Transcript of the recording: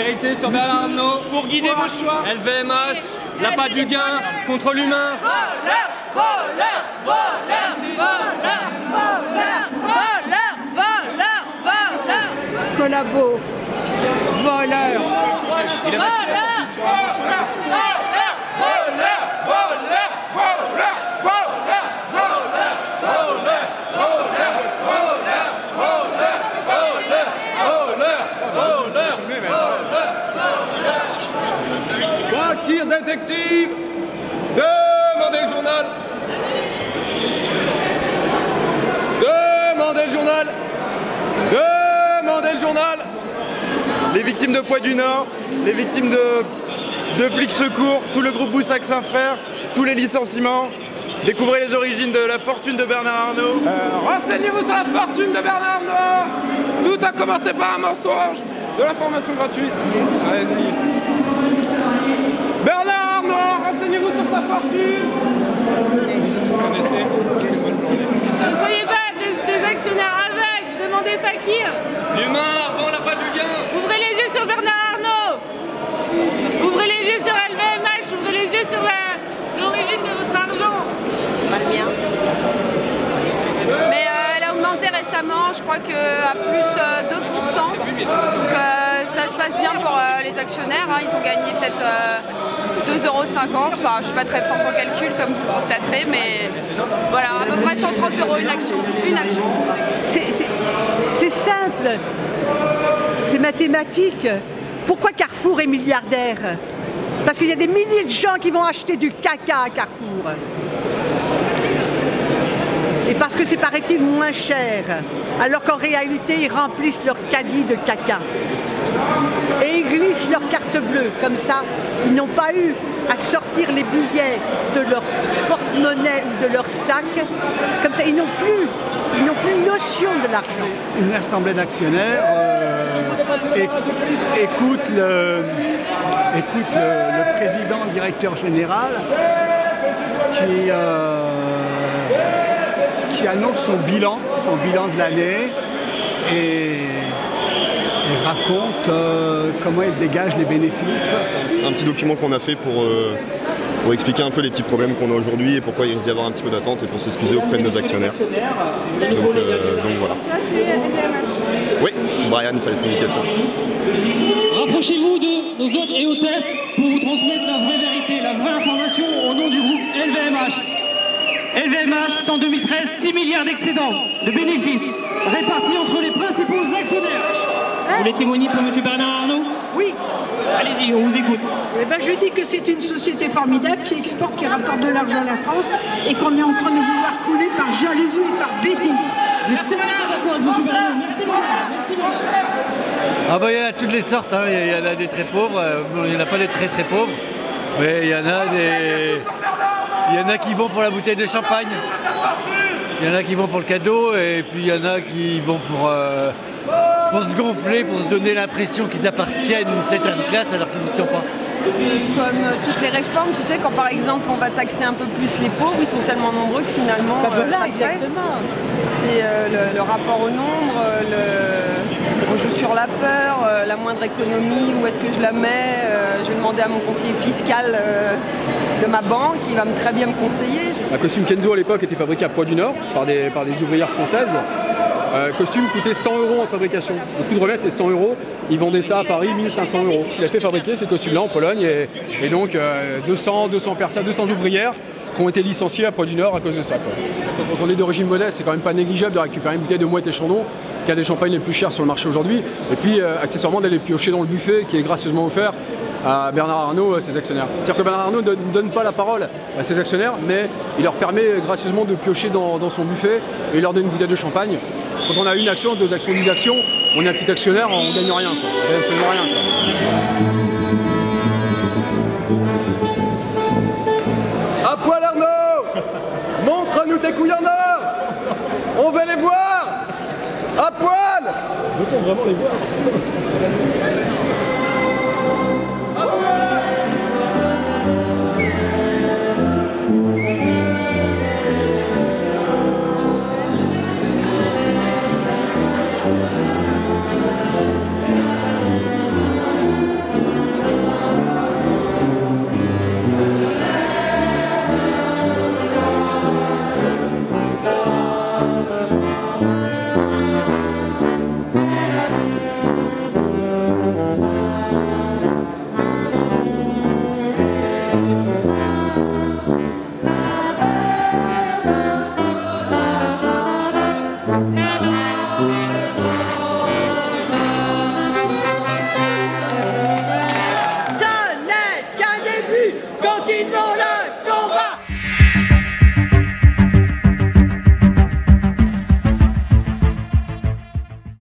vérité sur Bernard Arnault. Pour guider vos choix. LVMH, l'appât du gain contre l'humain. Voleur, voleur, voleur, voleur, voleur, voleur, voleur, voleur. Collabo, voleur. Tire détective, demandez le journal. Demandez le journal. Demandez le journal. Les victimes de Poix du Nord, les victimes de flics secours, tout le groupe Boussac-Saint-Frère, tous les licenciements. Découvrez les origines de la fortune de Bernard Arnault. Renseignez-vous sur la fortune de Bernard Arnault. Tout a commencé par un mensonge. De l'information gratuite. Allez-y. Bernard Arnault, renseignez-vous sur sa fortune. Ne soyez pas des actionnaires aveugles, demandez Fakir. L'humain avant l'appât du gain. Ouvrez les yeux sur Bernard Arnault. Ouvrez les yeux sur LVMH, ouvrez les yeux sur l'origine de votre argent. C'est pas le mien. Mais elle a augmenté récemment, je crois qu'à plus 2%. Donc ça se passe bien pour les actionnaires, hein. Ils ont gagné peut-être 2,50 €. Enfin, je ne suis pas très forte en calcul comme vous le constaterez, mais voilà, à peu près 130 € une action. Une action. C'est simple, c'est mathématique. Pourquoi Carrefour est milliardaire? Parce qu'il y a des milliers de gens qui vont acheter du caca à Carrefour. Et parce que c'est, paraît-il, moins cher, alors qu'en réalité, ils remplissent leur caddie de caca. Et ils glissent leur carte bleue, comme ça, ils n'ont pas eu à sortir les billets de leur porte-monnaie ou de leur sac. Comme ça, ils n'ont plus notion de l'argent. Une assemblée d'actionnaires écoute le président, directeur général qui annonce son bilan de l'année et raconte comment il dégage les bénéfices. Un petit document qu'on a fait pour expliquer un peu les petits problèmes qu'on a aujourd'hui et pourquoi il risque d'y avoir un petit peu d'attente et pour s'excuser auprès de nos actionnaires. Donc voilà. Oui, Brian, Service Communication. Rapprochez-vous de nos hôtes et hôtesses pour vous transmettre la vraie vérité, la vraie information au nom du groupe LVMH. LVMH, c'est en 2013, 6 milliards d'excédents, de bénéfices, répartis entre les principaux actionnaires. Vous voulez témoigner pour M. Bernard Arnault? Oui. Allez-y, on vous écoute. Eh ben, je dis que c'est une société formidable qui exporte, qui rapporte de l'argent à la France et qu'on est en train de vouloir couler par jalousie et par bêtise. Merci d'accord avec M. Bernard. Merci beaucoup. Ah bah il y en a toutes les sortes, hein. Il y en a des très pauvres, il n'y en a pas des très très pauvres, mais il y en a qui vont pour la bouteille de champagne, il y en a qui vont pour le cadeau et puis il y en a qui vont pour se gonfler, pour se donner l'impression qu'ils appartiennent à une certaine classe alors qu'ils n'y sont pas. Et puis, comme toutes les réformes, tu sais, quand par exemple on va taxer un peu plus les pauvres, ils sont tellement nombreux que finalement voilà, ça exactement. C'est le rapport au nombre, on joue sur la peur, la moindre économie, où est-ce que je la mets, je vais demander à mon conseiller fiscal de ma banque, il va très bien me conseiller. Un costume Kenzo à l'époque était fabriqué à Poix du Nord par des ouvrières françaises. Costume coûtait 100 € en fabrication. Le coût de revient était 100 €. Ils vendaient ça à Paris 1500 €. Il a fait fabriquer ces costumes-là en Pologne et donc 200 personnes, 200 ouvrières qui ont été licenciées à Poix du Nord à cause de ça. Quand on est d'origine modeste, c'est quand même pas négligeable de récupérer une bouteille de Moët et Chandon, qui a des champagnes les plus chers sur le marché aujourd'hui, et puis accessoirement d'aller piocher dans le buffet qui est gracieusement offert à Bernard Arnault, ses actionnaires. C'est-à-dire que Bernard Arnault ne donne pas la parole à ses actionnaires, mais il leur permet gracieusement de piocher dans son buffet et il leur donne une bouteille de champagne. Quand on a une action, 2 actions, 10 actions, on est un petit actionnaire, on ne gagne rien. On gagne absolument rien. À poil Arnaud, montre-nous tes couilles en or. On veut les voir. À poil. Veut-on vraiment les voir?